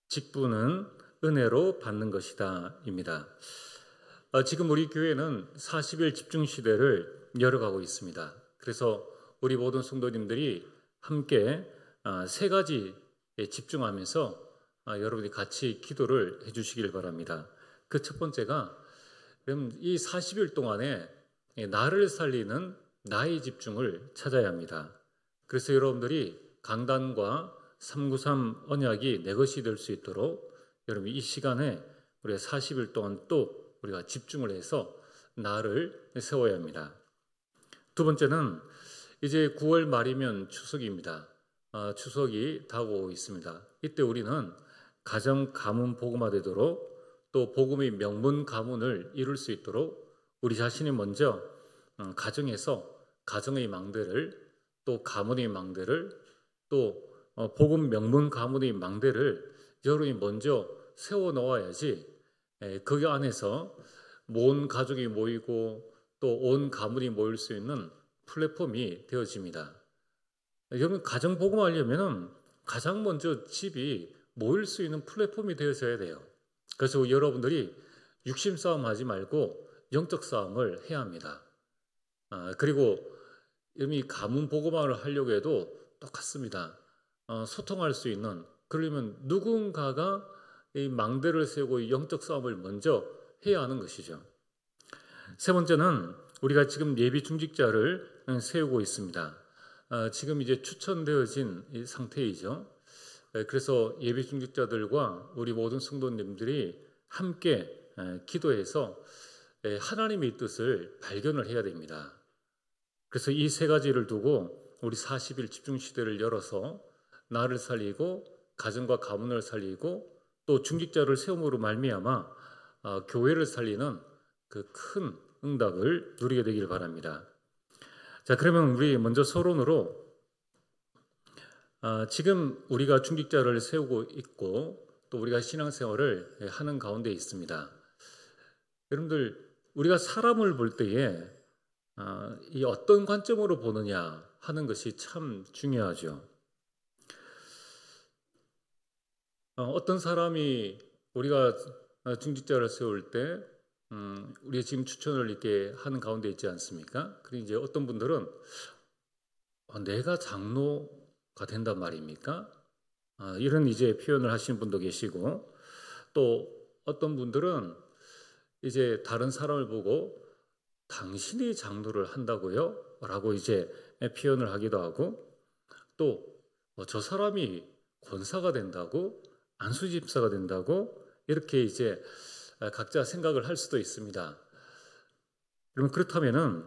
직분은 은혜로 받는 것이다 입니다. 지금 우리 교회는 40일 집중 시대를 열어가고 있습니다. 그래서 우리 모든 성도님들이 함께 세 가지에 집중하면서 여러분이 같이 기도를 해주시길 바랍니다. 그 첫 번째가 그럼 이 40일 동안에 나를 살리는 나의 집중을 찾아야 합니다. 그래서 여러분들이 강단과 393 언약이 내 것이 될 수 있도록 여러분 이 시간에 우리가 40일 동안 또 우리가 집중을 해서 나를 세워야 합니다. 두 번째는 이제 9월 말이면 추석입니다. 추석이 다가오고 있습니다. 이때 우리는 가정 가문 복음화 되도록 또 복음의 명문 가문을 이룰 수 있도록 우리 자신이 먼저 가정에서 가정의 망대를 또 가문의 망대를 또 복음 명문 가문의 망대를 여러분이 먼저 세워 놓아야지 그 안에서 온 가족이 모이고 또 온 가문이 모일 수 있는 플랫폼이 되어집니다. 여러분 가정 복음하려면 가장 먼저 집이 모일 수 있는 플랫폼이 되어져야 돼요. 그래서 여러분들이 육심 싸움 하지 말고 영적 싸움을 해야 합니다. 그리고 이미 가문 복음화를 하려고 해도 똑같습니다. 소통할 수 있는, 그러려면 누군가가 이 망대를 세우고 영적 싸움을 먼저 해야 하는 것이죠. 세 번째는 우리가 지금 예비 중직자를 세우고 있습니다. 지금 이제 추천되어진 이 상태이죠. 그래서 예비 중직자들과 우리 모든 성도님들이 함께 기도해서 하나님의 뜻을 발견을 해야 됩니다. 그래서 이 세 가지를 두고 우리 40일 집중 시대를 열어서 나를 살리고 가정과 가문을 살리고 또 중직자를 세움으로 말미암아 교회를 살리는 그 큰 응답을 누리게 되길 바랍니다. 자, 그러면 우리 먼저 서론으로 지금 우리가 중직자를 세우고 있고 또 우리가 신앙생활을 하는 가운데 있습니다. 여러분들 우리가 사람을 볼 때에 이 어떤 관점으로 보느냐 하는 것이 참 중요하죠. 어떤 사람이 우리가 중직자를 세울 때 우리가 지금 추천을 이렇게 하는 가운데 있지 않습니까? 그리고 이제 어떤 분들은 내가 장로가 된단 말입니까? 이런 이제 표현을 하시는 분도 계시고 또 어떤 분들은 이제 다른 사람을 보고 당신이 장로를 한다고요? 라고 이제 표현을 하기도 하고 또 저 사람이 권사가 된다고 안수집사가 된다고 이렇게 이제 각자 생각을 할 수도 있습니다. 그럼 그렇다면은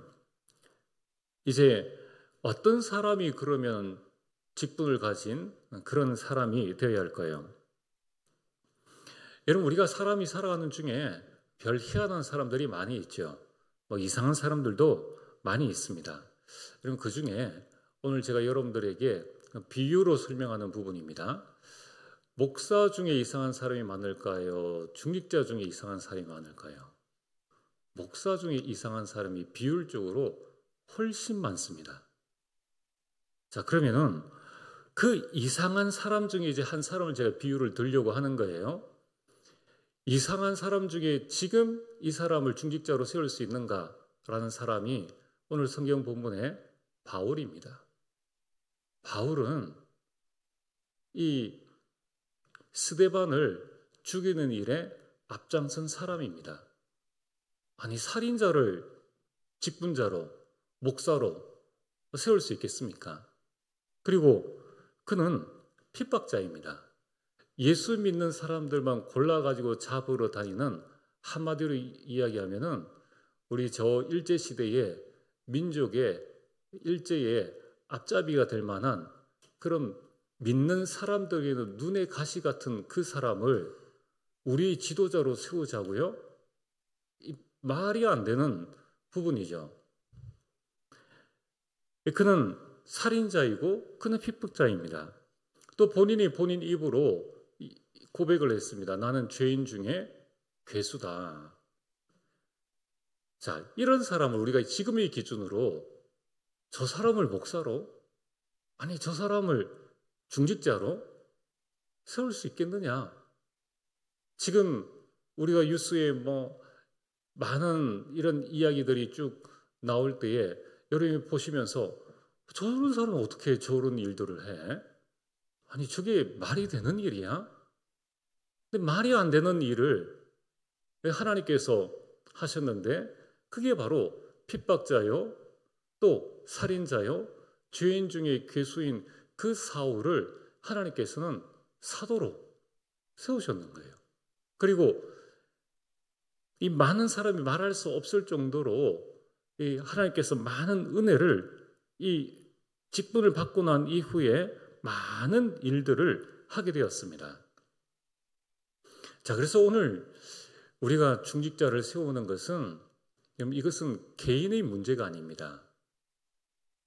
이제 어떤 사람이 그러면 직분을 가진 그런 사람이 되어야 할까요? 여러분 우리가 사람이 살아가는 중에 별 희한한 사람들이 많이 있죠. 이상한 사람들도 많이 있습니다. 여러분 그 중에 오늘 제가 여러분들에게 비유로 설명하는 부분입니다. 목사 중에 이상한 사람이 많을까요? 중직자 중에 이상한 사람이 많을까요? 목사 중에 이상한 사람이 비율적으로 훨씬 많습니다. 자, 그러면은 그 이상한 사람 중에 이제 한 사람을 제가 비유를 들려고 하는 거예요. 이상한 사람 중에 지금 이 사람을 중직자로 세울 수 있는가라는 사람이 오늘 성경 본문의 바울입니다. 바울은 이 스데반을 죽이는 일에 앞장선 사람입니다. 아니 살인자를 직분자로 목사로 세울 수 있겠습니까? 그리고 그는 핍박자입니다. 예수 믿는 사람들만 골라가지고 잡으러 다니는, 한마디로 이야기하면은 우리 저 일제시대의 민족의 일제의 앞잡이가 될 만한 그런 믿는 사람들에게는 눈의 가시 같은 그 사람을 우리 지도자로 세우자고요? 말이 안 되는 부분이죠. 그는 살인자이고 그는 핍박자입니다. 또 본인이 본인 입으로 고백을 했습니다. 나는 죄인 중에 괴수다. 자, 이런 사람을 우리가 지금의 기준으로 저 사람을 목사로, 아니 저 사람을 중직자로 세울 수 있겠느냐? 지금 우리가 뉴스에 많은 이런 이야기들이 쭉 나올 때에 여러분이 보시면서 저런 사람은 어떻게 저런 일들을 해? 아니 저게 말이 되는 일이야? 근데 말이 안 되는 일을 하나님께서 하셨는데 그게 바로 핍박자요, 또 살인자요, 죄인 중에 괴수인 그 사울을 하나님께서는 사도로 세우셨는 거예요. 그리고 이 많은 사람이 말할 수 없을 정도로 이 하나님께서 많은 은혜를 이 직분을 받고 난 이후에 많은 일들을 하게 되었습니다. 자, 그래서 오늘 우리가 중직자를 세우는 것은 이것은 개인의 문제가 아닙니다.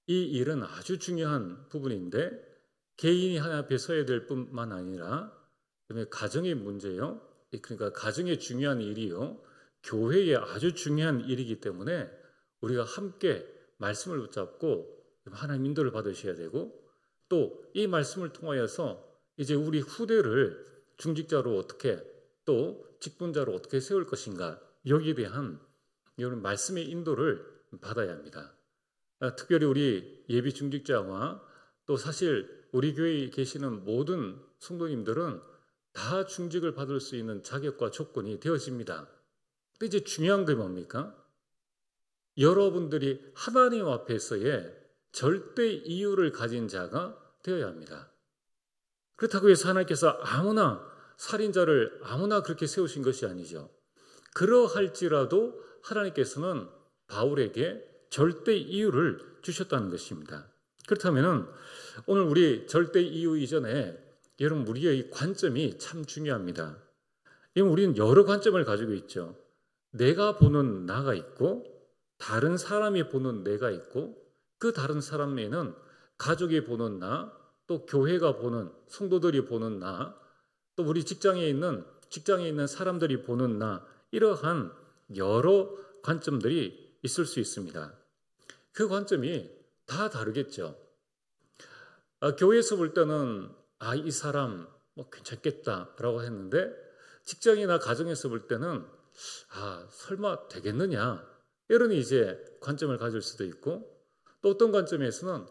이 일은 아주 중요한 부분인데 개인이 하나 앞에 서야 될 뿐만 아니라 가정의 문제요. 그러니까 가정의 중요한 일이요. 교회의 아주 중요한 일이기 때문에 우리가 함께 말씀을 붙잡고 하나님 인도를 받으셔야 되고 또 이 말씀을 통하여서 이제 우리 후대를 중직자로 어떻게 또 직분자로 어떻게 세울 것인가 여기에 대한 이런 말씀의 인도를 받아야 합니다. 특별히 우리 예비 중직자와 또 사실 우리 교회에 계시는 모든 성도님들은 다 중직을 받을 수 있는 자격과 조건이 되어집니다. 근데 이제 중요한 게 뭡니까? 여러분들이 하나님 앞에서의 절대 이유를 가진 자가 되어야 합니다. 그렇다고 해서 하나님께서 아무나 살인자를 아무나 그렇게 세우신 것이 아니죠. 그러할지라도 하나님께서는 바울에게 절대 이유를 주셨다는 것입니다. 그렇다면 오늘 우리 절대 이유 이전에 여러분 우리의 관점이 참 중요합니다. 우리는 여러 관점을 가지고 있죠. 내가 보는 나가 있고 다른 사람이 보는 내가 있고 그 다른 사람에는 가족이 보는 나, 또 교회가 보는 성도들이 보는 나, 또 우리 직장에 있는 사람들이 보는 나, 이러한 여러 관점들이 있을 수 있습니다. 그 관점이 다 다르겠죠. 교회에서 볼 때는 이 사람 괜찮겠다라고 했는데 직장이나 가정에서 볼 때는 설마 되겠느냐 이런 이제 관점을 가질 수도 있고 또 어떤 관점에서는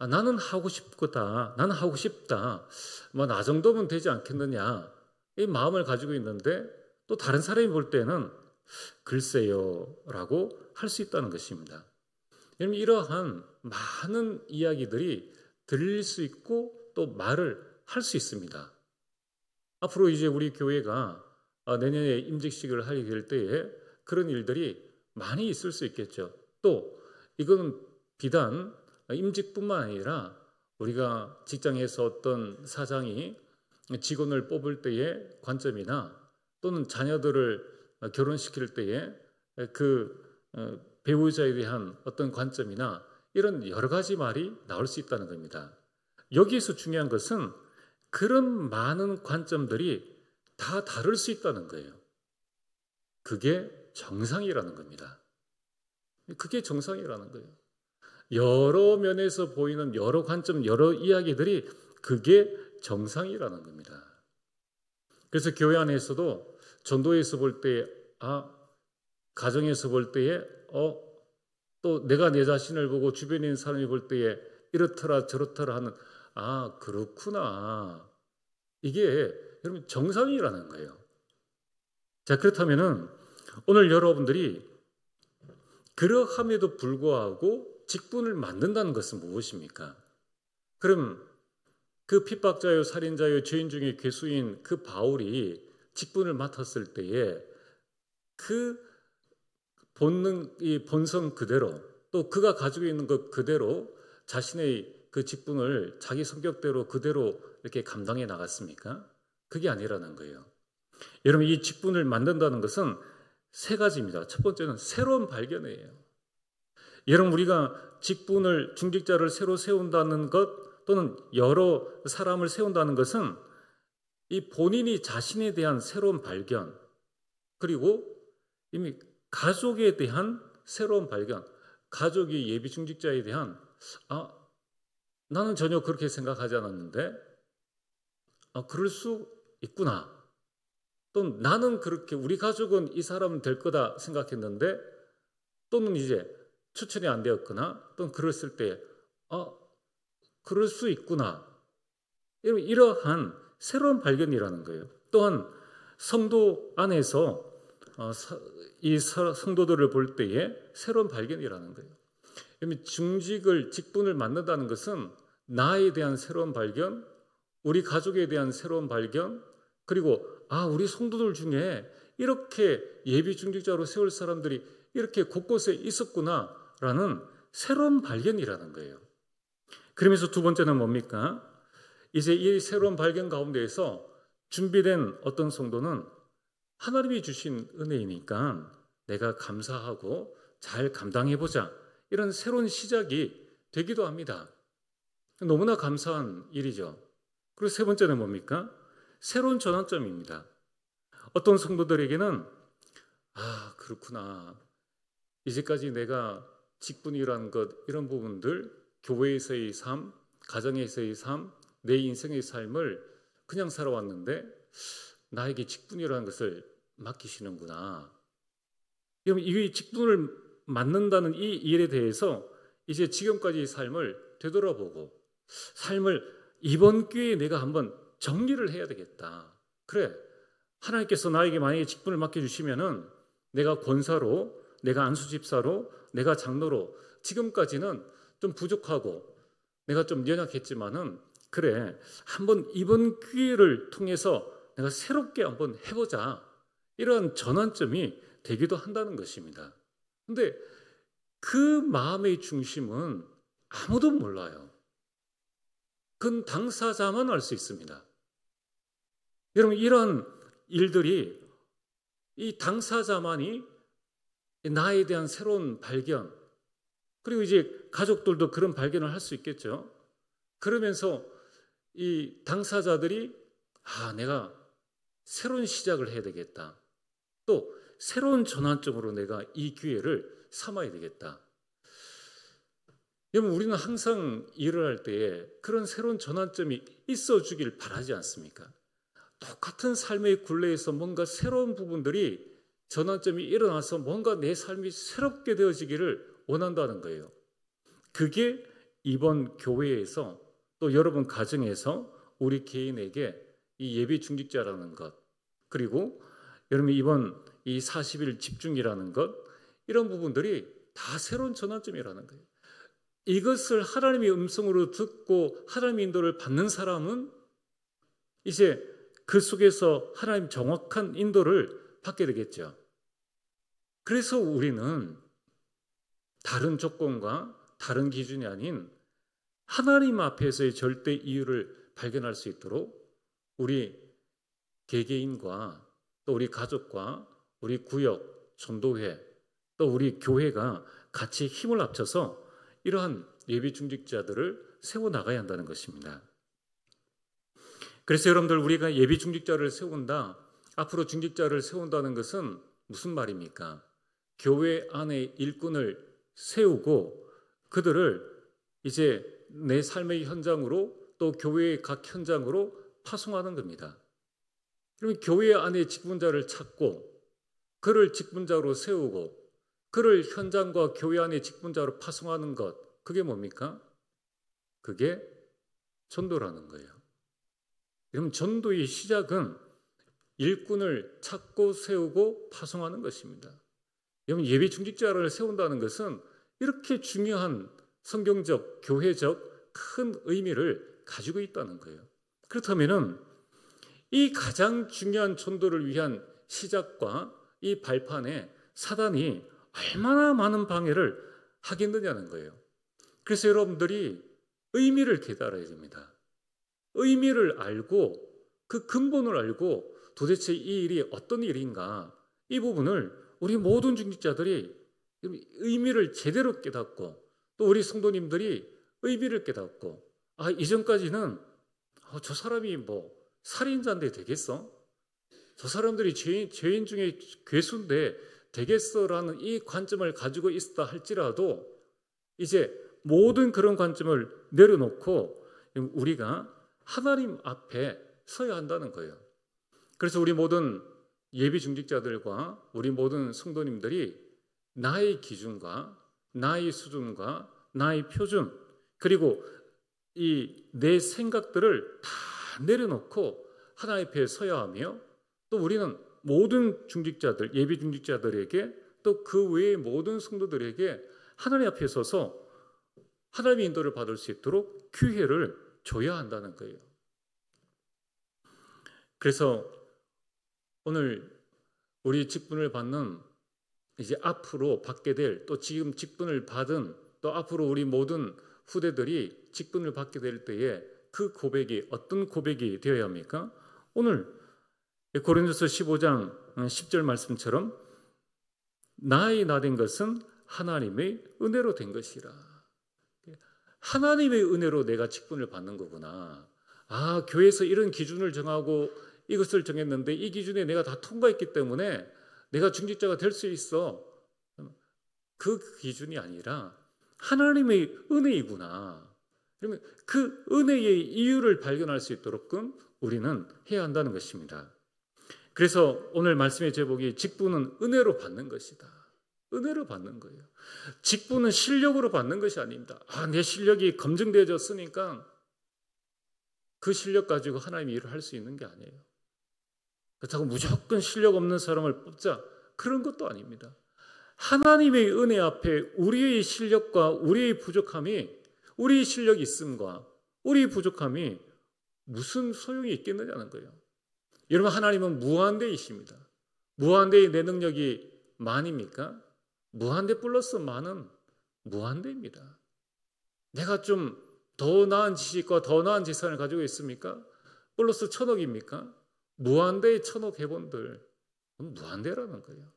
나는 하고 싶다, 나는 하고 싶다, 나 정도면 되지 않겠느냐 이 마음을 가지고 있는데 또 다른 사람이 볼 때는 글쎄요라고 할 수 있다는 것입니다. 이러한 많은 이야기들이 들릴 수 있고 또 말을 할 수 있습니다. 앞으로 이제 우리 교회가 내년에 임직식을 하게 될 때에 그런 일들이 많이 있을 수 있겠죠. 또 이거는 비단 임직뿐만 아니라 우리가 직장에서 어떤 사장이 직원을 뽑을 때의 관점이나 또는 자녀들을 결혼시킬 때에 그 배우자에 대한 어떤 관점이나 이런 여러 가지 말이 나올 수 있다는 겁니다. 여기에서 중요한 것은 그런 많은 관점들이 다 다를 수 있다는 거예요. 그게 정상이라는 겁니다. 그게 정상이라는 거예요. 여러 면에서 보이는 여러 관점, 여러 이야기들이 그게 정상이라는 겁니다. 그래서 교회 안에서도 전도에서 볼 때, 가정에서 볼 때에, 또 내가 내 자신을 보고 주변에 있는 사람이 볼 때에 이렇더라 저렇더라 하는, 그렇구나. 이게 여러분 정상이라는 거예요. 자, 그렇다면은 오늘 여러분들이 그러함에도 불구하고 직분을 만든다는 것은 무엇입니까? 그럼 그 핍박자요, 살인자요, 죄인 중에 괴수인 그 바울이 직분을 맡았을 때에 그 본능, 이 본성 그대로 또 그가 가지고 있는 것 그대로 자신의 그 직분을 자기 성격대로 그대로 이렇게 감당해 나갔습니까? 그게 아니라는 거예요. 여러분 이 직분을 만든다는 것은 세 가지입니다. 첫 번째는 새로운 발견이에요. 여러분 우리가 직분을 중직자를 새로 세운다는 것 또는 여러 사람을 세운다는 것은 이 본인이 자신에 대한 새로운 발견 그리고 이미 가족에 대한 새로운 발견 가족이 예비 중직자에 대한 나는 전혀 그렇게 생각하지 않았는데 그럴 수 있구나 또 나는 그렇게 우리 가족은 이 사람은 될 거다 생각했는데 또는 이제 추천이 안 되었거나 또는 그랬을 때 그럴 수 있구나. 이러한 새로운 발견이라는 거예요. 또한 성도 안에서 이 성도들을 볼 때에 새로운 발견이라는 거예요. 직분을 맡는다는 것은 나에 대한 새로운 발견, 우리 가족에 대한 새로운 발견, 그리고 우리 성도들 중에 이렇게 예비 중직자로 세울 사람들이 이렇게 곳곳에 있었구나라는 새로운 발견이라는 거예요. 그러면서 두 번째는 뭡니까? 이제 이 새로운 발견 가운데에서 준비된 어떤 성도는 하나님이 주신 은혜이니까 내가 감사하고 잘 감당해보자, 이런 새로운 시작이 되기도 합니다. 너무나 감사한 일이죠. 그리고 세 번째는 뭡니까? 새로운 전환점입니다. 어떤 성도들에게는 그렇구나, 이제까지 내가 직분이라는 것, 이런 부분들, 교회에서의 삶, 가정에서의 삶, 내 인생의 삶을 그냥 살아왔는데 나에게 직분이라는 것을 맡기시는구나. 여러분, 이 직분을 맡는다는 이 일에 대해서 이제 지금까지의 삶을 되돌아보고 삶을 이번 기회에 내가 한번 정리를 해야 되겠다. 그래, 하나님께서 나에게 만약에 직분을 맡겨주시면은 내가 권사로, 내가 안수집사로, 내가 장로로 지금까지는 좀 부족하고 내가 좀 연약했지만은 그래, 한번 이번 기회를 통해서 내가 새롭게 한번 해보자, 이런 전환점이 되기도 한다는 것입니다. 근데 그 마음의 중심은 아무도 몰라요. 그건 당사자만 알 수 있습니다. 여러분, 이런 일들이 이 당사자만이 나에 대한 새로운 발견, 그리고 이제 가족들도 그런 발견을 할 수 있겠죠. 그러면서 이 당사자들이 내가 새로운 시작을 해야 되겠다, 또 새로운 전환점으로 내가 이 기회를 삼아야 되겠다. 여러분, 우리는 항상 일을 할 때에 그런 새로운 전환점이 있어 주길 바라지 않습니까? 똑같은 삶의 굴레에서 뭔가 새로운 부분들이, 전환점이 일어나서 뭔가 내 삶이 새롭게 되어지기를 원한다는 거예요. 그게 이번 교회에서, 또 여러분 가정에서 우리 개인에게 이 예비 중직자라는 것, 그리고 여러분 이번 이 40일 집중이라는 것, 이런 부분들이 다 새로운 전환점이라는 거예요. 이것을 하나님의 음성으로 듣고 하나님의 인도를 받는 사람은 이제 그 속에서 하나님 정확한 인도를 받게 되겠죠. 그래서 우리는 다른 조건과 다른 기준이 아닌 하나님 앞에서의 절대 이유를 발견할 수 있도록 우리 개개인과 또 우리 가족과 우리 구역, 전도회, 또 우리 교회가 같이 힘을 합쳐서 이러한 예비 중직자들을 세워나가야 한다는 것입니다. 그래서 여러분들, 우리가 예비 중직자를 세운다, 앞으로 중직자를 세운다는 것은 무슨 말입니까? 교회 안에 일꾼을 세우고 그들을 이제 내 삶의 현장으로, 또 교회의 각 현장으로 파송하는 겁니다. 그러면 교회 안에 직분자를 찾고 그를 직분자로 세우고 그를 현장과 교회 안에 직분자로 파송하는 것, 그게 뭡니까? 그게 전도라는 거예요. 여러분, 전도의 시작은 일꾼을 찾고 세우고 파송하는 것입니다. 여러분, 예비 중직자를 세운다는 것은 이렇게 중요한 성경적, 교회적 큰 의미를 가지고 있다는 거예요. 그렇다면은 이 가장 중요한 전도를 위한 시작과 이 발판에 사단이 얼마나 많은 방해를 하겠느냐는 거예요. 그래서 여러분들이 의미를 깨달아야 됩니다. 의미를 알고 그 근본을 알고 도대체 이 일이 어떤 일인가, 이 부분을 우리 모든 중직자들이 의미를 제대로 깨닫고, 또 우리 성도님들이 의미를 깨닫고, 이전까지는 저 사람이 뭐 살인자인데 되겠어? 저 사람들이 죄인 중에 괴수인데 되겠어라는 이 관점을 가지고 있었다 할지라도 이제 모든 그런 관점을 내려놓고 우리가 하나님 앞에 서야 한다는 거예요. 그래서 우리 모든 예비 중직자들과 우리 모든 성도님들이 나의 기준과 나의 수준과 나의 표준, 그리고 이 내 생각들을 다 내려놓고 하나님 앞에 서야 하며, 또 우리는 모든 중직자들, 예비 중직자들에게, 또 그 외의 모든 성도들에게 하나님 앞에 서서 하나님의 인도를 받을 수 있도록 기회를 줘야 한다는 거예요. 그래서 오늘 우리 직분을 받는, 이제 앞으로 받게 될, 또 지금 직분을 받은, 또 앞으로 우리 모든 후대들이 직분을 받게 될 때에 그 고백이 어떤 고백이 되어야 합니까? 오늘 고린도서 15장 10절 말씀처럼 나의 나 된 것은 하나님의 은혜로 된 것이라. 하나님의 은혜로 내가 직분을 받는 거구나. 아, 교회에서 이런 기준을 정하고 이것을 정했는데 이 기준에 내가 다 통과했기 때문에 내가 중직자가 될 수 있어. 그 기준이 아니라 하나님의 은혜이구나. 그러면 그 은혜의 이유를 발견할 수 있도록끔 우리는 해야 한다는 것입니다. 그래서 오늘 말씀의 제목이 직분은 은혜로 받는 것이다. 은혜로 받는 거예요. 직분은 실력으로 받는 것이 아닙니다. 아, 내 실력이 검증되어졌으니까 그 실력 가지고 하나님의 일을 할 수 있는 게 아니에요. 그렇다고 무조건 실력 없는 사람을 뽑자, 그런 것도 아닙니다. 하나님의 은혜 앞에 우리의 실력과 우리의 부족함이, 우리의 실력이 있음과 우리의 부족함이 무슨 소용이 있겠느냐는 거예요. 여러분, 하나님은 무한대이십니다. 무한대의 내 능력이 만입니까? 무한대 플러스 만은 무한대입니다. 내가 좀 더 나은 지식과 더 나은 재산을 가지고 있습니까? 플러스 1000억입니까? 무한대의 1000억 회본들, 무한대라는 거예요.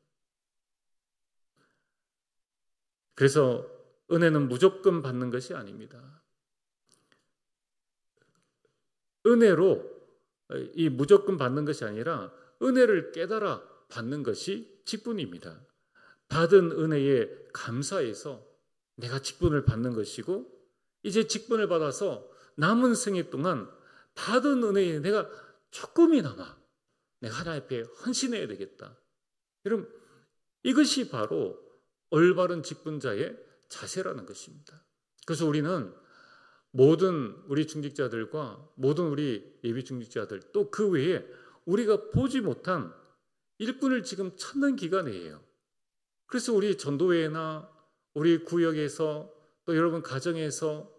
그래서 은혜는 무조건 받는 것이 아닙니다. 은혜로 이 무조건 받는 것이 아니라 은혜를 깨달아 받는 것이 직분입니다. 받은 은혜에 감사해서 내가 직분을 받는 것이고, 이제 직분을 받아서 남은 생애 동안 받은 은혜에 내가 조금이나마 내가 하나님 앞에 헌신해야 되겠다. 여러분, 이것이 바로 올바른 직분자의 자세라는 것입니다. 그래서 우리는 모든 우리 중직자들과 모든 우리 예비 중직자들, 또 그 외에 우리가 보지 못한 일꾼을 지금 찾는 기간이에요. 그래서 우리 전도회나 우리 구역에서, 또 여러분 가정에서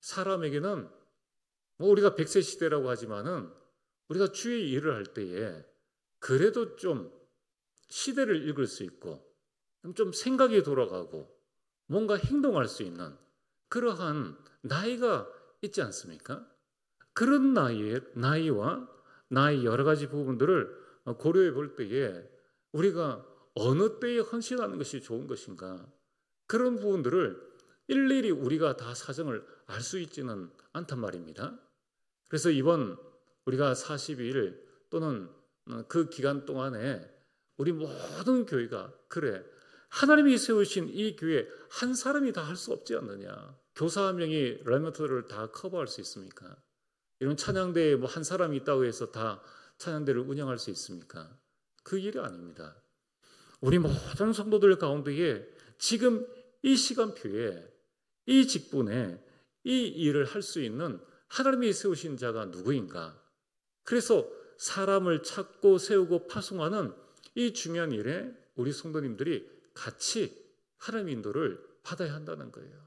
사람에게는 우리가 100세 시대라고 하지만은 우리가 주의 일을 할 때에 그래도 좀 시대를 읽을 수 있고 좀 생각이 돌아가고 뭔가 행동할 수 있는 그러한 나이가 있지 않습니까? 그런 나이와 나의 여러 가지 부분들을 고려해 볼 때에 우리가 어느 때에 헌신하는 것이 좋은 것인가, 그런 부분들을 일일이 우리가 다 사정을 알 수 있지는 않단 말입니다. 그래서 이번 우리가 40일 또는 그 기간 동안에 우리 모든 교회가, 그래, 하나님이 세우신 이 교회 한 사람이 다 할 수 없지 않느냐. 교사 한 명이 레멘트를 다 커버할 수 있습니까? 이런 찬양대에 한 사람이 있다고 해서 다 찬양대를 운영할 수 있습니까? 그 일이 아닙니다. 우리 모든 성도들 가운데에 지금 이 시간표에, 이 직분에 이 일을 할 수 있는 하나님이 세우신 자가 누구인가? 그래서 사람을 찾고 세우고 파송하는 이 중요한 일에 우리 성도님들이 같이 하나님의 인도를 받아야 한다는 거예요.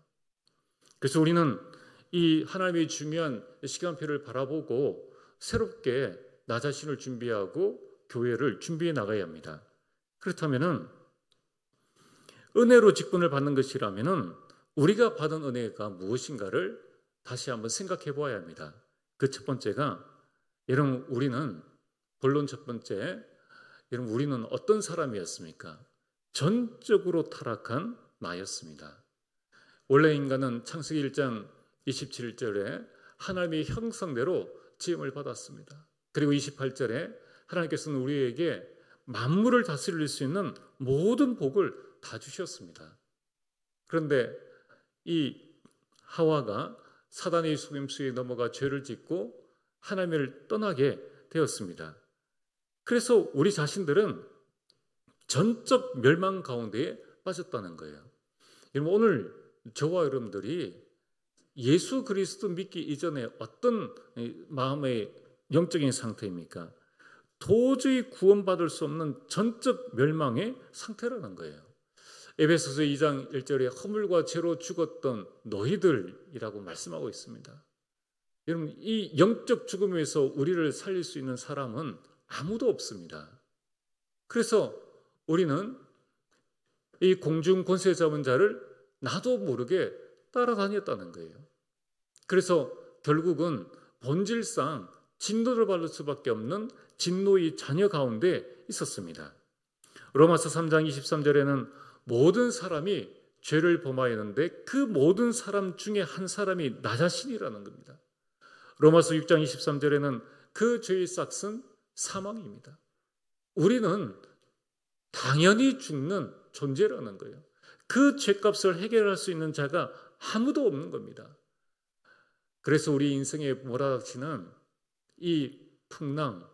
그래서 우리는 이 하나님의 중요한 시간표를 바라보고 새롭게 나 자신을 준비하고 교회를 준비해 나가야 합니다. 그렇다면은 은혜로 직분을 받는 것이라면은 우리가 받은 은혜가 무엇인가를 다시 한번 생각해 보아야 합니다. 그 첫 번째가, 여러분, 우리는 본론 첫 번째, 여러분, 우리는 어떤 사람이었습니까? 전적으로 타락한 나였습니다. 원래 인간은 창세기 1장 27절에 하나님의 형상대로 지음을 받았습니다. 그리고 28절에 하나님께서는 우리에게 만물을 다스릴 수 있는 모든 복을 다 주셨습니다. 그런데 이 하와가 사단의 속임수에 넘어가 죄를 짓고 하나님을 떠나게 되었습니다. 그래서 우리 자신들은 전적 멸망 가운데에 빠졌다는 거예요. 여러분, 오늘 저와 여러분들이 예수 그리스도 믿기 이전에 어떤 마음의 영적인 상태입니까? 도저히 구원받을 수 없는 전적 멸망의 상태라는 거예요. 에베소서 2장 1절에 허물과 죄로 죽었던 너희들이라고 말씀하고 있습니다. 여러분, 이 영적 죽음에서 우리를 살릴 수 있는 사람은 아무도 없습니다. 그래서 우리는 이 공중 권세 잡은 자를 나도 모르게 따라다녔다는 거예요. 그래서 결국은 본질상 진노를 받을 수밖에 없는 진노의 자녀 가운데 있었습니다. 로마서 3장 23절에는 모든 사람이 죄를 범하였는데 그 모든 사람 중에 한 사람이 나 자신이라는 겁니다. 로마서 6장 23절에는 그 죄의 싹은 사망입니다. 우리는 당연히 죽는 존재라는 거예요. 그 죄값을 해결할 수 있는 자가 아무도 없는 겁니다. 그래서 우리 인생에 몰아닥치는 이 풍랑,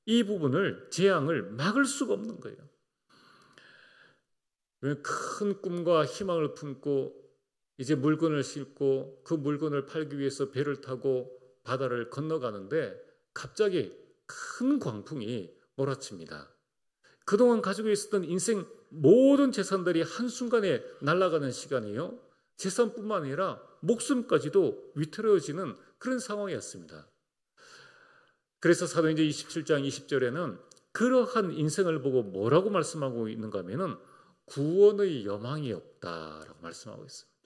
이 부분을, 재앙을 막을 수가 없는 거예요. 큰 꿈과 희망을 품고 이제 물건을 싣고 그 물건을 팔기 위해서 배를 타고 바다를 건너가는데 갑자기 큰 광풍이 몰아칩니다. 그동안 가지고 있었던 인생 모든 재산들이 한순간에 날아가는 시간이요. 재산뿐만 아니라 목숨까지도 위태로워지는 그런 상황이었습니다. 그래서 사도행전 27장 20절에는 그러한 인생을 보고 뭐라고 말씀하고 있는가 하면은 구원의 여망이 없다라고 말씀하고 있습니다.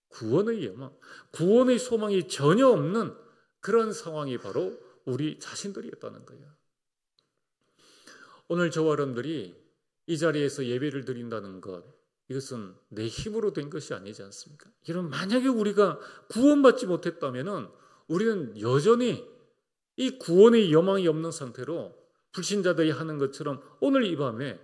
구원의 여망, 구원의 소망이 전혀 없는 그런 상황이 바로 우리 자신들이었다는 거예요. 오늘 저와 여러분들이 이 자리에서 예배를 드린다는 것, 이것은 내 힘으로 된 것이 아니지 않습니까? 여러분, 만약에 우리가 구원받지 못했다면 우리는 여전히 이 구원의 여망이 없는 상태로 불신자들이 하는 것처럼 오늘 이 밤에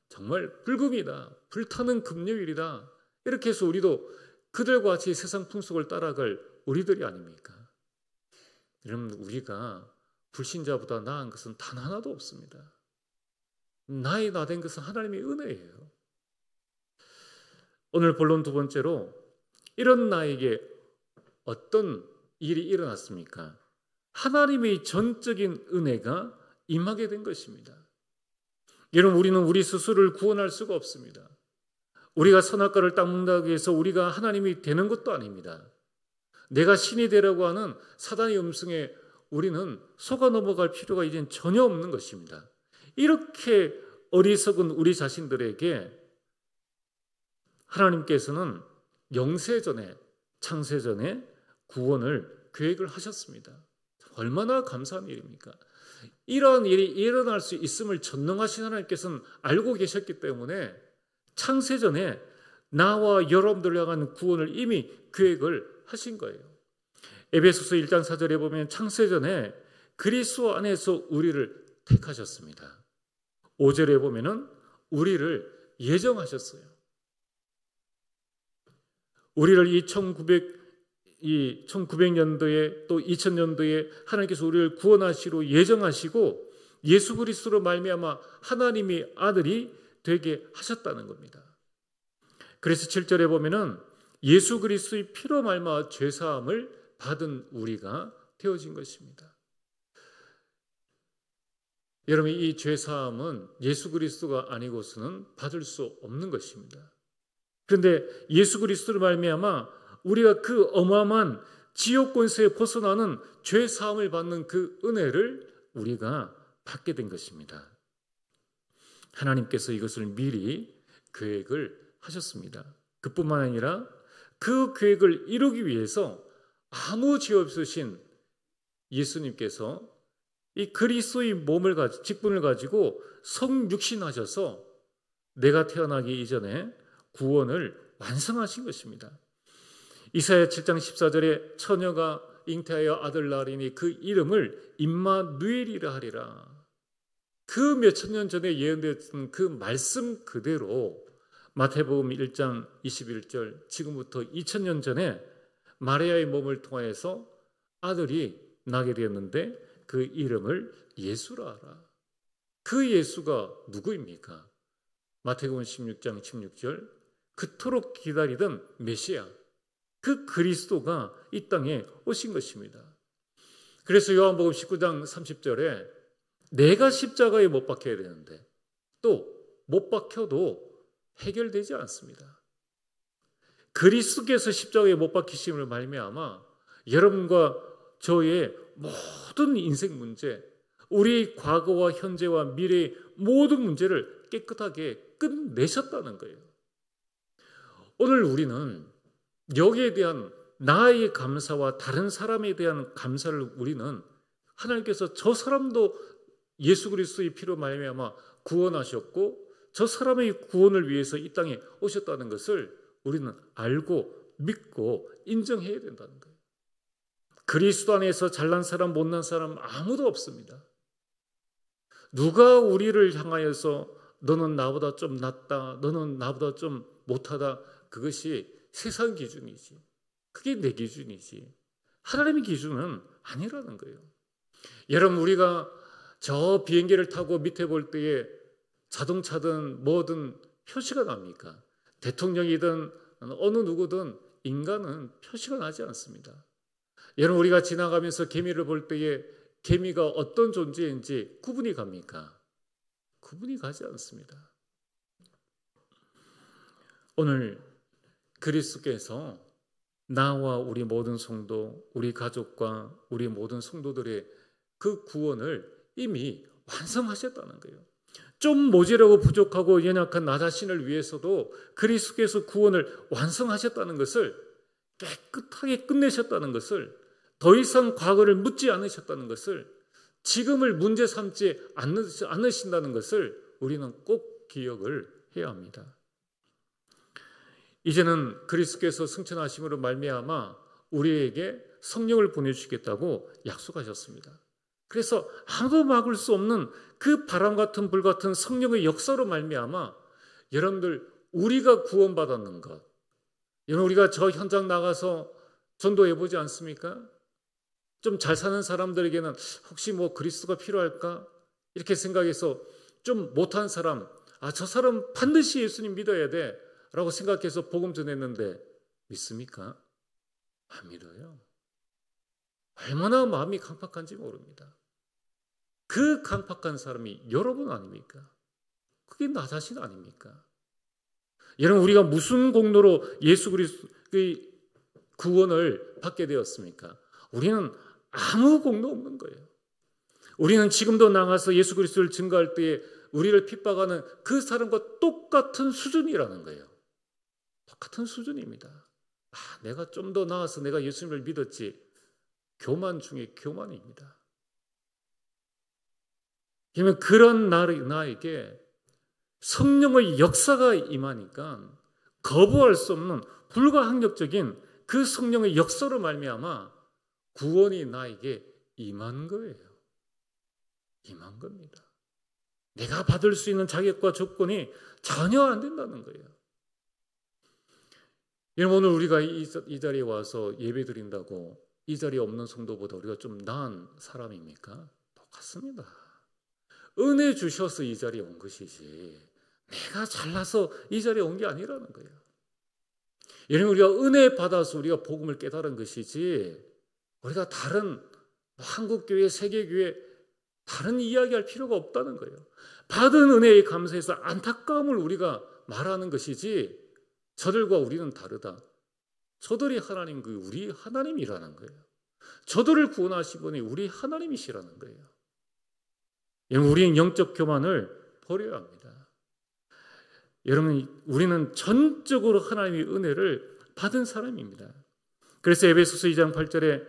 정말 불금이다, 불타는 금요일이다, 이렇게 해서 우리도 그들과 같이 세상 풍속을 따라갈 우리들이 아닙니까? 여러분, 우리가 불신자보다 나은 것은 단 하나도 없습니다. 나의 나된 것은 하나님의 은혜예요. 오늘 본론 두 번째로, 이런 나에게 어떤 일이 일어났습니까? 하나님의 전적인 은혜가 임하게 된 것입니다. 여러분, 우리는 우리 스스로를 구원할 수가 없습니다. 우리가 선악과를 딱 먹는다고 해서 우리가 하나님이 되는 것도 아닙니다. 내가 신이 되라고 하는 사단의 음성에 우리는 속아 넘어갈 필요가 이젠 전혀 없는 것입니다. 이렇게 어리석은 우리 자신들에게 하나님께서는 영세전에, 창세전에 구원을 계획을 하셨습니다. 얼마나 감사한 일입니까? 이러한 일이 일어날 수 있음을 전능하신 하나님께서는 알고 계셨기 때문에 창세전에 나와 여러분들을 향한 구원을 이미 계획을 하신 거예요. 에베소서 1장 4절에 보면 창세전에 그리스도 안에서 우리를 택하셨습니다. 5절에 보면은 우리를 예정하셨어요. 우리를 이 1900년도에 또 2000년도에 하나님께서 우리를 구원하시러 예정하시고 예수 그리스도로 말미암아 하나님의 아들이 되게 하셨다는 겁니다. 그래서 7절에 보면은 예수 그리스도의 피로 말미암아 죄 사함을 받은 우리가 되어진 것입니다. 여러분, 이 죄 사함은 예수 그리스도가 아니고서는 받을 수 없는 것입니다. 그런데 예수 그리스도로 말미암아 우리가 그 어마어마한 지옥 권세에 벗어나는 죄 사함을 받는 그 은혜를 우리가 받게 된 것입니다. 하나님께서 이것을 미리 계획을 하셨습니다. 그뿐만 아니라 그 계획을 이루기 위해서 아무 죄 없으신 예수님께서 이 그리스도의 몸을 직분을 가지고 성육신하셔서 내가 태어나기 이전에 구원을 완성하신 것입니다. 이사야 7장 14절에 처녀가 잉태하여 아들 낳으리니 그 이름을 임마누엘이라 하리라. 그 몇천 년 전에 예언되었던 그 말씀 그대로 마태복음 1장 21절, 지금부터 2000년 전에 마리아의 몸을 통하여서 아들이 나게 되었는데 그 이름을 예수라 하라. 그 예수가 누구입니까? 마태복음 16장 16절, 그토록 기다리던 메시아, 그 그리스도가 이 땅에 오신 것입니다. 그래서 요한복음 19장 30절에 내가 십자가에 못 박혀야 되는데 또 못 박혀도 해결되지 않습니다. 그리스도께서 십자가에 못 박히심을 말미암아 여러분과 저의 모든 인생 문제, 우리 과거와 현재와 미래의 모든 문제를 깨끗하게 끝내셨다는 거예요. 오늘 우리는 여기에 대한 나의 감사와 다른 사람에 대한 감사를 우리는 하나님께서 저 사람도 예수 그리스도의 피로 말미암아 구원하셨고 저 사람의 구원을 위해서 이 땅에 오셨다는 것을 우리는 알고 믿고 인정해야 된다는 거예요. 그리스도 안에서 잘난 사람 못난 사람 아무도 없습니다. 누가 우리를 향하여서 너는 나보다 좀 낫다, 너는 나보다 좀 못하다, 그것이 세상 기준이지, 그게 내 기준이지 하나님의 기준은 아니라는 거예요. 여러분, 우리가 저 비행기를 타고 밑에 볼 때에 자동차든 뭐든 표시가 납니까? 대통령이든 어느 누구든 인간은 표시가 나지 않습니다. 여러분, 우리가 지나가면서 개미를 볼 때에 개미가 어떤 존재인지 구분이 갑니까? 구분이 가지 않습니다. 오늘 그리스도께서 나와 우리 모든 성도, 우리 가족과 우리 모든 성도들의 그 구원을 이미 완성하셨다는 거예요. 좀 모자라고 부족하고 연약한 나 자신을 위해서도 그리스도께서 구원을 완성하셨다는 것을, 깨끗하게 끝내셨다는 것을, 더 이상 과거를 묻지 않으셨다는 것을, 지금을 문제 삼지 않으신다는 것을 우리는 꼭 기억을 해야 합니다. 이제는 그리스도께서 승천하심으로 말미암아 우리에게 성령을 보내주시겠다고 약속하셨습니다. 그래서 아무도 막을 수 없는 그 바람 같은 불 같은 성령의 역사로 말미암아 여러분들, 우리가 구원받았는 것, 여러분, 우리가 저 현장 나가서 전도해 보지 않습니까? 좀 잘 사는 사람들에게는 혹시 뭐 그리스도가 필요할까? 이렇게 생각해서 좀 못한 사람, 저 사람 반드시 예수님 믿어야 돼 라고 생각해서 복음 전했는데 믿습니까? 안 믿어요. 얼마나 마음이 강팍한지 모릅니다. 그 강팍한 사람이 여러분 아닙니까? 그게 나 자신 아닙니까? 여러분, 우리가 무슨 공로로 예수 그리스도의 구원을 받게 되었습니까? 우리는 아무 공로 없는 거예요. 우리는 지금도 나가서 예수 그리스도를 증거할 때에 우리를 핍박하는 그 사람과 똑같은 수준이라는 거예요. 똑같은 수준입니다. 내가 좀 더 나아서 내가 예수님을 믿었지. 교만 중에 교만입니다. 그러면 그런 나에게 성령의 역사가 임하니까 거부할 수 없는 불가항력적인 그 성령의 역사로 말미암아 구원이 나에게 임한 거예요. 임한 겁니다. 내가 받을 수 있는 자격과 조건이 전혀 안 된다는 거예요. 오늘 우리가 이 자리에 와서 예배 드린다고 이 자리에 없는 성도보다 우리가 좀 나은 사람입니까? 똑같습니다. 은혜 주셔서 이 자리에 온 것이지 내가 잘나서 이 자리에 온 게 아니라는 거예요. 여러분, 우리가 은혜 받아서 우리가 복음을 깨달은 것이지 우리가 다른 한국교회, 세계교회 다른 이야기할 필요가 없다는 거예요. 받은 은혜에 감사해서 안타까움을 우리가 말하는 것이지 저들과 우리는 다르다. 저들이 하나님, 우리 하나님이라는 거예요. 저들을 구원하신 분이 우리 하나님이시라는 거예요. 여러분, 우리는 영적 교만을 버려야 합니다. 여러분, 우리는 전적으로 하나님의 은혜를 받은 사람입니다. 그래서 에베소서 2장 8절에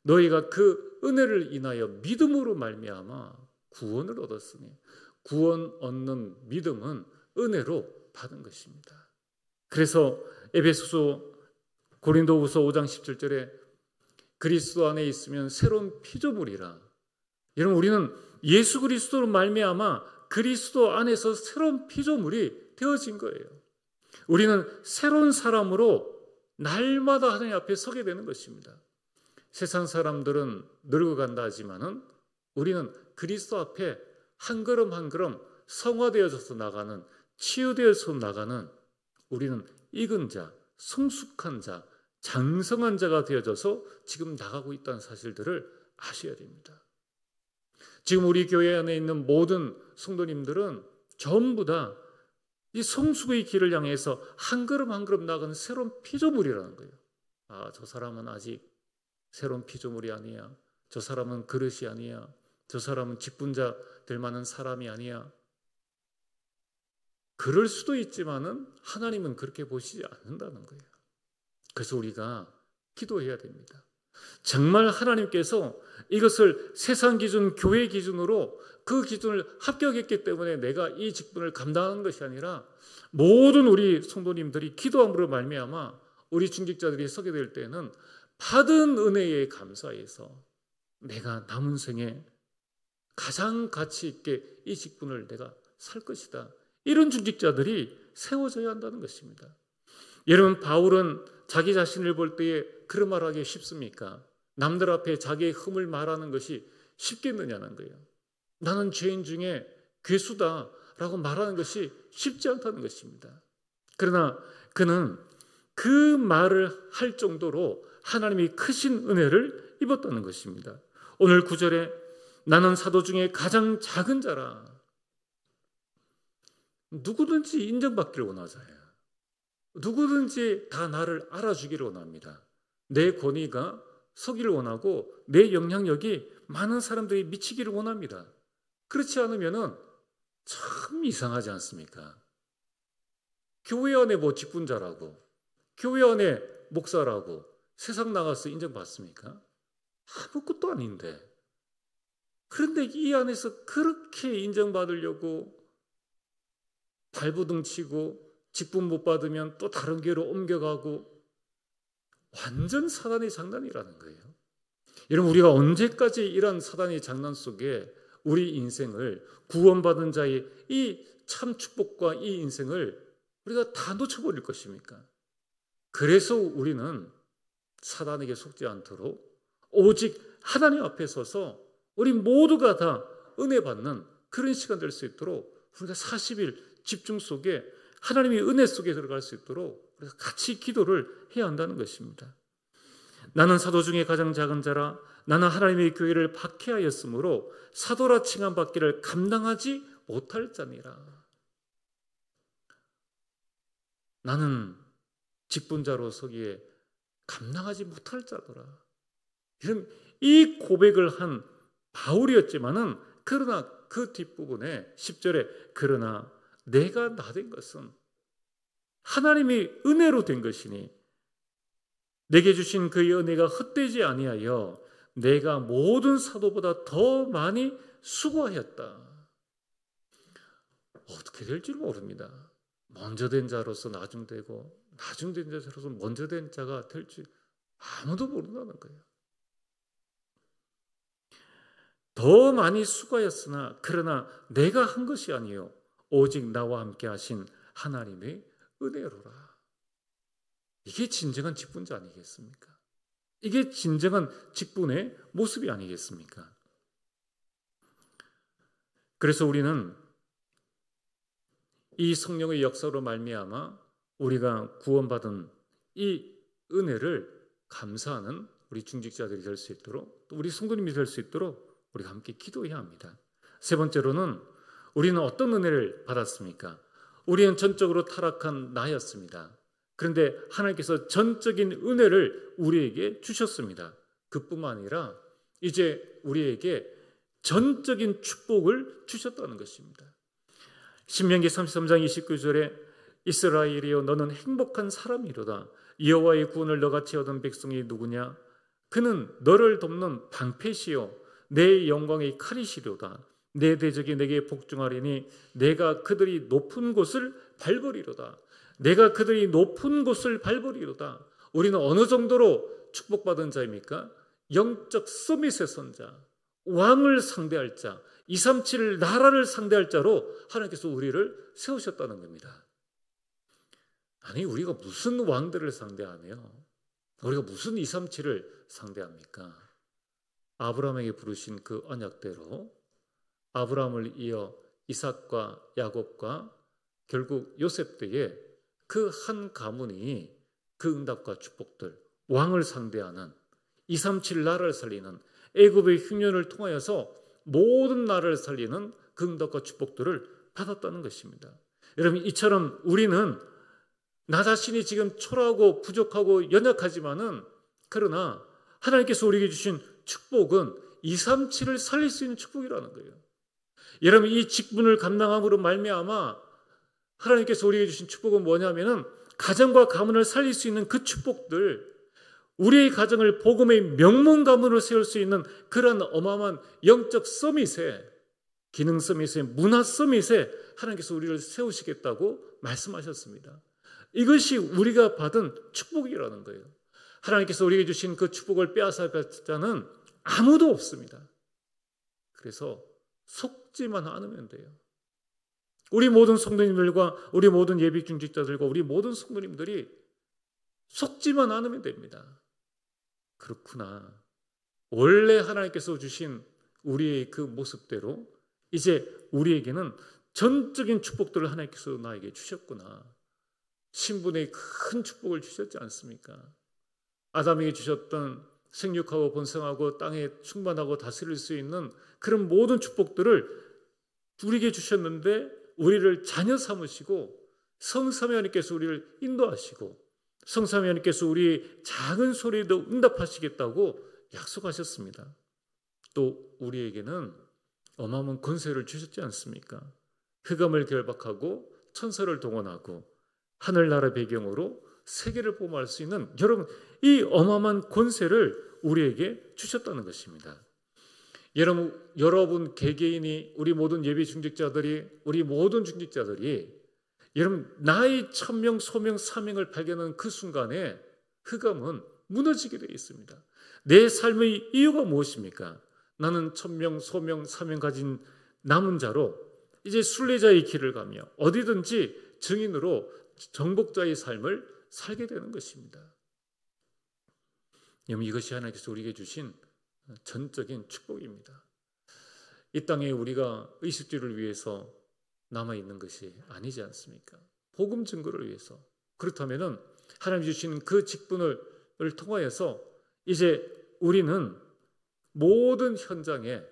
너희가 그 은혜를 인하여 믿음으로 말미암아 구원을 얻었으니, 구원 얻는 믿음은 은혜로 받은 것입니다. 그래서 에베소서 고린도후서 5장 17절에 그리스도 안에 있으면 새로운 피조물이라. 여러분, 우리는 예수 그리스도로 말미암아 그리스도 안에서 새로운 피조물이 되어진 거예요. 우리는 새로운 사람으로 날마다 하나님 앞에 서게 되는 것입니다. 세상 사람들은 늙어간다 하지만은 우리는 그리스도 앞에 한 걸음 한 걸음 성화되어져서 나가는, 치유되어서 나가는, 우리는 익은 자, 성숙한 자, 장성한 자가 되어져서 지금 나가고 있다는 사실들을 아셔야 됩니다. 지금 우리 교회 안에 있는 모든 성도님들은 전부 다 이 성숙의 길을 향해서 한 걸음 한 걸음 나가는 새로운 피조물이라는 거예요. 아, 저 사람은 아직 새로운 피조물이 아니야. 저 사람은 그릇이 아니야. 저 사람은 직분자 될 만한 사람이 아니야. 그럴 수도 있지만은 하나님은 그렇게 보시지 않는다는 거예요. 그래서 우리가 기도해야 됩니다. 정말 하나님께서 이것을 세상 기준, 교회 기준으로 그 기준을 합격했기 때문에 내가 이 직분을 감당하는 것이 아니라 모든 우리 성도님들이 기도함으로 말미암아 우리 중직자들이 서게 될 때는 받은 은혜에 감사해서 내가 남은 생에 가장 가치 있게 이 직분을 내가 살 것이다. 이런 중직자들이 세워져야 한다는 것입니다. 여러분, 바울은 자기 자신을 볼 때에 그런 말하기 쉽습니까? 남들 앞에 자기의 흠을 말하는 것이 쉽겠느냐는 거예요. 나는 죄인 중에 괴수다라고 말하는 것이 쉽지 않다는 것입니다. 그러나 그는 그 말을 할 정도로 하나님이 크신 은혜를 입었다는 것입니다. 오늘 9절에 나는 사도 중에 가장 작은 자라. 누구든지 인정받기를 원하잖아요. 누구든지 다 나를 알아주기를 원합니다. 내 권위가 서기를 원하고 내 영향력이 많은 사람들이 미치기를 원합니다. 그렇지 않으면 참 이상하지 않습니까? 교회 안에 뭐 직분자라고, 교회 안에 목사라고 세상 나가서 인정받습니까? 아무것도 아닌데. 그런데 이 안에서 그렇게 인정받으려고 발버둥 치고 직분 못 받으면 또 다른 교회로 옮겨가고 완전 사단의 장난이라는 거예요. 여러분, 우리가 언제까지 이런 사단의 장난 속에 우리 인생을, 구원받은 자의 이 참 축복과 이 인생을 우리가 다 놓쳐버릴 것입니까? 그래서 우리는 사단에게 속지 않도록 오직 하나님 앞에 서서 우리 모두가 다 은혜 받는 그런 시간 될 수 있도록 우리가 40일 집중 속에 하나님의 은혜 속에 들어갈 수 있도록 우리가 같이 기도를 해야 한다는 것입니다. 나는 사도 중에 가장 작은 자라. 나는 하나님의 교회를 박해하였으므로 사도라 칭함받기를 감당하지 못할 자니라. 나는 직분자로 서기에 감당하지 못할 자더라. 이런 이 고백을 한 바울이었지만은, 그러나 그 뒷부분에 10절에 그러나 내가 나 된 것은 하나님의 은혜로 된 것이니 내게 주신 그의 은혜가 헛되지 아니하여 내가 모든 사도보다 더 많이 수고하였다. 어떻게 될지 모릅니다. 먼저 된 자로서 나중되고 나중된 자로서 먼저 된 자가 될지 아무도 모른다는 거예요. 더 많이 수고하였으나 그러나 내가 한 것이 아니요 오직 나와 함께 하신 하나님의 은혜로라. 이게 진정한 직분자 아니겠습니까? 이게 진정한 직분의 모습이 아니겠습니까? 그래서 우리는 이 성령의 역사로 말미암아 우리가 구원받은 이 은혜를 감사하는 우리 중직자들이 될 수 있도록, 또 우리 성도님이 될 수 있도록 우리가 함께 기도해야 합니다. 세 번째로는 우리는 어떤 은혜를 받았습니까? 우리는 전적으로 타락한 나였습니다. 그런데 하나님께서 전적인 은혜를 우리에게 주셨습니다. 그뿐만 아니라 이제 우리에게 전적인 축복을 주셨다는 것입니다. 신명기 33장 29절에 이스라엘이여 너는 행복한 사람이로다. 여호와의 구원을 너같이 얻은 백성이 누구냐? 그는 너를 돕는 방패시요 내 영광의 칼이시로다. 내 대적이 내게 복종하리니 내가 그들이 높은 곳을 밟으리로다. 내가 그들이 높은 곳을 밟으리로다. 우리는 어느 정도로 축복받은 자입니까? 영적 서밋의 선자, 왕을 상대할 자, 237 나라를 상대할 자로 하나님께서 우리를 세우셨다는 겁니다. 아니, 우리가 무슨 왕들을 상대하며 우리가 무슨 237을 상대합니까? 아브라함에게 부르신 그 언약대로 아브라함을 이어 이삭과 야곱과 결국 요셉 때에 그 한 가문이 그 응답과 축복들, 왕을 상대하는 237 나라를 살리는 애굽의 흉년을 통하여서 모든 나라를 살리는 그 응답과 축복들을 받았다는 것입니다. 여러분, 이처럼 우리는 나 자신이 지금 초라하고 부족하고 연약하지만은 그러나 하나님께서 우리에게 주신 축복은 237을 살릴 수 있는 축복이라는 거예요. 여러분, 이 직분을 감당함으로 말미암아 하나님께서 우리에게 주신 축복은 뭐냐면은 가정과 가문을 살릴 수 있는 그 축복들, 우리의 가정을 복음의 명문 가문으로 세울 수 있는 그런 어마어마한 영적 서밋에, 기능 서밋에, 문화 서밋에 하나님께서 우리를 세우시겠다고 말씀하셨습니다. 이것이 우리가 받은 축복이라는 거예요. 하나님께서 우리에게 주신 그 축복을 빼앗아갈 자는 아무도 없습니다. 그래서 속지만 않으면 돼요. 우리 모든 성도님들과 우리 모든 예비 중직자들과 우리 모든 성도님들이 속지만 않으면 됩니다. 그렇구나. 원래 하나님께서 주신 우리의 그 모습대로 이제 우리에게는 전적인 축복들을 하나님께서 나에게 주셨구나. 신분의 큰 축복을 주셨지 않습니까? 아담에게 주셨던 생육하고 번성하고 땅에 충만하고 다스릴 수 있는 그런 모든 축복들을 우리에게 주셨는데 우리를 자녀 삼으시고 성삼위 하나님께서 우리를 인도하시고 성삼위 하나님께서 우리의 작은 소리에도 응답하시겠다고 약속하셨습니다. 또 우리에게는 어마어마한 권세를 주셨지 않습니까? 흑암을 결박하고 천사를 동원하고 하늘나라 배경으로 세계를 포함할 수 있는 여러분, 이 어마어마한 권세를 우리에게 주셨다는 것입니다. 여러분 개개인이, 우리 모든 예비 중직자들이, 우리 모든 중직자들이 여러분 나의 천명, 소명, 사명을 발견하는 그 순간에 흑암은 무너지게 되어 있습니다. 내 삶의 이유가 무엇입니까? 나는 천명, 소명, 사명 가진 남은 자로 이제 순례자의 길을 가며 어디든지 증인으로 정복자의 삶을 살게 되는 것입니다. 여러분, 이것이 하나님께서 우리에게 주신 전적인 축복입니다. 이 땅에 우리가 의식주를 위해서 남아있는 것이 아니지 않습니까? 복음 증거를 위해서. 그렇다면 하나님 주신 그 직분을 통하여서 이제 우리는 모든 현장에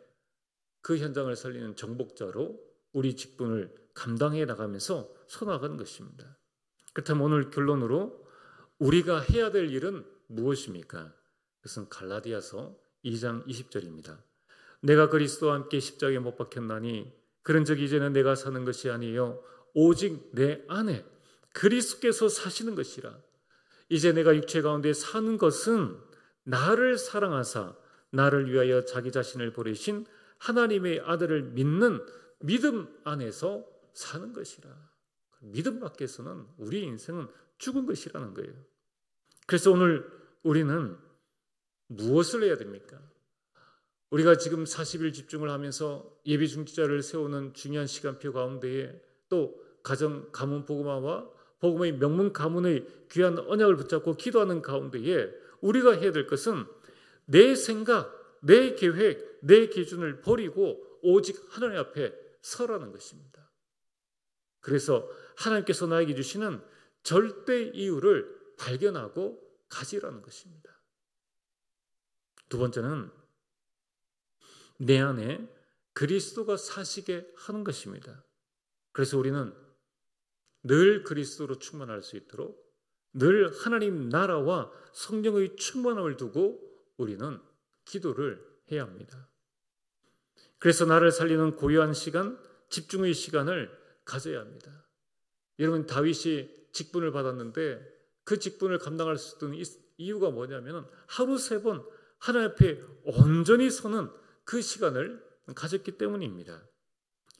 그 현장을 살리는 정복자로 우리 직분을 감당해 나가면서 서나가는 것입니다. 그렇다면 오늘 결론으로 우리가 해야 될 일은 무엇입니까? 그것은 갈라디아서 2장 20절입니다. 내가 그리스도와 함께 십자가에 못 박혔나니 그런즉 이제는 내가 사는 것이 아니요 오직 내 안에 그리스도께서 사시는 것이라. 이제 내가 육체 가운데 사는 것은 나를 사랑하사 나를 위하여 자기 자신을 버리신 하나님의 아들을 믿는 믿음 안에서 사는 것이라. 믿음 밖에서는 우리 인생은 죽은 것이라는 거예요. 그래서 오늘 우리는 무엇을 해야 됩니까? 우리가 지금 40일 집중을 하면서 예비 중직자를 세우는 중요한 시간표 가운데에 또 가정 가문 복음화와 복음의 명문 가문의 귀한 언약을 붙잡고 기도하는 가운데에 우리가 해야 될 것은 내 생각, 내 계획, 내 기준을 버리고 오직 하나님 앞에 서라는 것입니다. 그래서 하나님께서 나에게 주시는 절대 이유를 발견하고 가지라는 것입니다. 두 번째는 내 안에 그리스도가 사시게 하는 것입니다. 그래서 우리는 늘 그리스도로 충만할 수 있도록 늘 하나님 나라와 성령의 충만함을 두고 우리는 기도를 해야 합니다. 그래서 나를 살리는 고요한 시간, 집중의 시간을 가져야 합니다. 여러분, 다윗이 직분을 받았는데 그 직분을 감당할 수 있는 이유가 뭐냐면 하루 3번 하나님 앞에 온전히 서는 그 시간을 가졌기 때문입니다.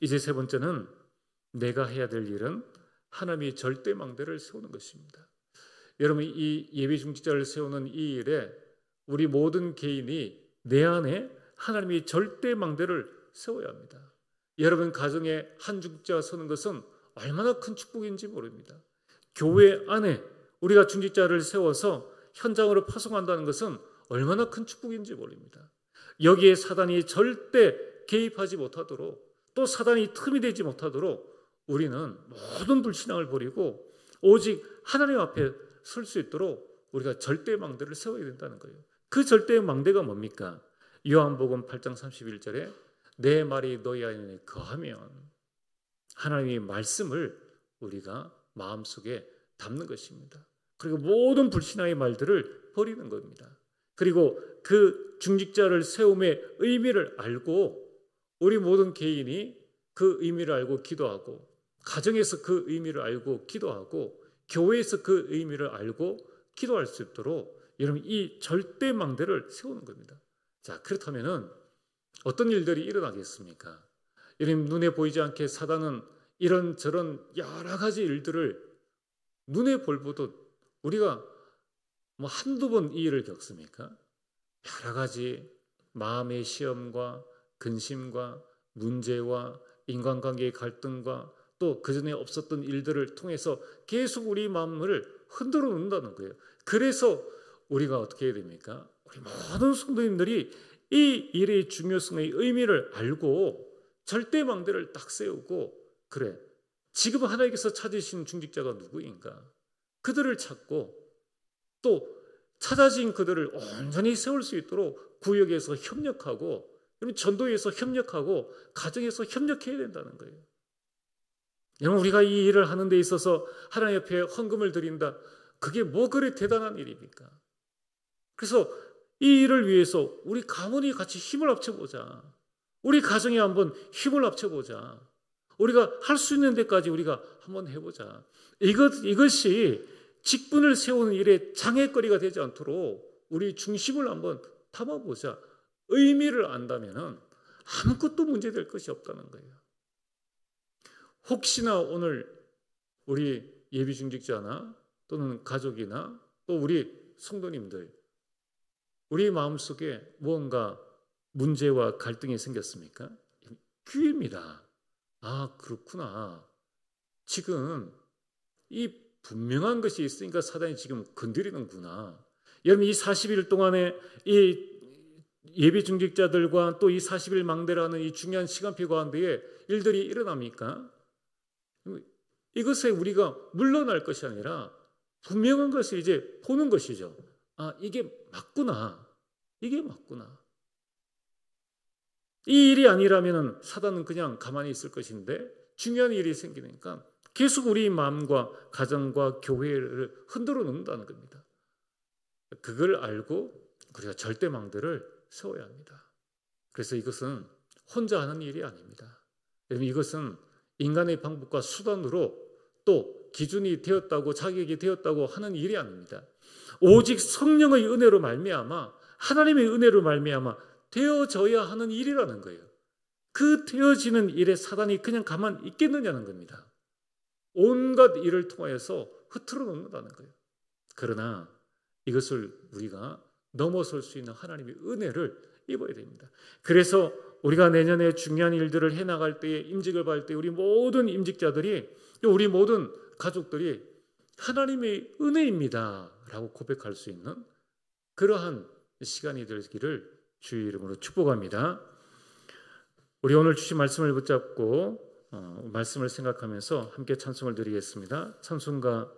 이제 세 번째는 내가 해야 될 일은 하나님의 절대망대를 세우는 것입니다. 여러분, 이 예비 중직자를 세우는 이 일에 우리 모든 개인이 내 안에 하나님의 절대망대를 세워야 합니다. 여러분 가정에 한 중직자가 서는 것은 얼마나 큰 축복인지 모릅니다. 교회 안에 우리가 중직자를 세워서 현장으로 파송한다는 것은 얼마나 큰 축복인지 모릅니다. 여기에 사단이 절대 개입하지 못하도록, 또 사단이 틈이 되지 못하도록 우리는 모든 불신앙을 버리고 오직 하나님 앞에 설 수 있도록 우리가 절대 망대를 세워야 된다는 거예요. 그 절대 망대가 뭡니까? 요한복음 8장 31절에 내 말이 너희 안에 거하면, 하나님의 말씀을 우리가 마음속에 담는 것입니다. 그리고 모든 불신앙의 말들을 버리는 겁니다. 그리고 그 중직자를 세움의 의미를 알고 우리 모든 개인이 그 의미를 알고 기도하고, 가정에서 그 의미를 알고 기도하고, 교회에서 그 의미를 알고 기도할 수 있도록 여러분 이 절대 망대를 세우는 겁니다. 자, 그렇다면은 어떤 일들이 일어나겠습니까? 여러분 눈에 보이지 않게 사단은 이런저런 여러 가지 일들을 눈에 볼 보도 우리가 뭐 한두 번 이 일을 겪습니까? 여러 가지 마음의 시험과 근심과 문제와 인간관계의 갈등과 또 그전에 없었던 일들을 통해서 계속 우리 마음을 흔들어 놓는다는 거예요. 그래서 우리가 어떻게 해야 됩니까? 우리 모든 성도님들이 이 일의 중요성의 의미를 알고 절대망대를 딱 세우고, 그래, 지금 하나님께서 찾으신 중직자가 누구인가? 그들을 찾고 또 찾아진 그들을 온전히 세울 수 있도록 구역에서 협력하고, 전도에서 협력하고, 가정에서 협력해야 된다는 거예요. 여러분 우리가 이 일을 하는 데 있어서 하나님 앞에 헌금을 드린다. 그게 뭐 그리 대단한 일입니까? 그래서 이 일을 위해서 우리 가문이 같이 힘을 합쳐보자. 우리 가정에 한번 힘을 합쳐보자. 우리가 할 수 있는 데까지 우리가 한번 해보자. 이것이 직분을 세우는 일에 장애거리가 되지 않도록 우리 중심을 한번 담아보자. 의미를 안다면 아무것도 문제될 것이 없다는 거예요. 혹시나 오늘 우리 예비 중직자나 또는 가족이나 또 우리 성도님들, 우리 마음속에 무언가 문제와 갈등이 생겼습니까? 기회입니다. 아, 그렇구나. 지금 이 분명한 것이 있으니까 사단이 지금 건드리는구나. 여러분 이 40일 동안에 이 예비 중직자들과 또 이 40일 망대라는 이 중요한 시간표 가운데에 일들이 일어납니까? 이것에 우리가 물러날 것이 아니라 분명한 것을 이제 보는 것이죠. 아, 이게 맞구나. 이게 맞구나. 이 일이 아니라면 사단은 그냥 가만히 있을 것인데 중요한 일이 생기니까 계속 우리 마음과 가정과 교회를 흔들어 놓는다는 겁니다. 그걸 알고 우리가 절대망대를 세워야 합니다. 그래서 이것은 혼자 하는 일이 아닙니다. 여러분 이것은 인간의 방법과 수단으로 또 기준이 되었다고 자격이 되었다고 하는 일이 아닙니다. 오직 성령의 은혜로 말미암아, 하나님의 은혜로 말미암아 되어져야 하는 일이라는 거예요. 그 되어지는 일에 사단이 그냥 가만 있겠느냐는 겁니다. 온갖 일을 통하여서 흐트러 놓는다는 거예요. 그러나 이것을 우리가 넘어설 수 있는 하나님의 은혜를 입어야 됩니다. 그래서 우리가 내년에 중요한 일들을 해나갈 때에, 임직을 받을 때 우리 모든 임직자들이, 우리 모든 가족들이 하나님의 은혜입니다 라고 고백할 수 있는 그러한 시간이 되기를 주의 이름으로 축복합니다. 우리 오늘 주신 말씀을 붙잡고 말씀을 생각하면서 함께 찬송을 드리겠습니다. 찬송가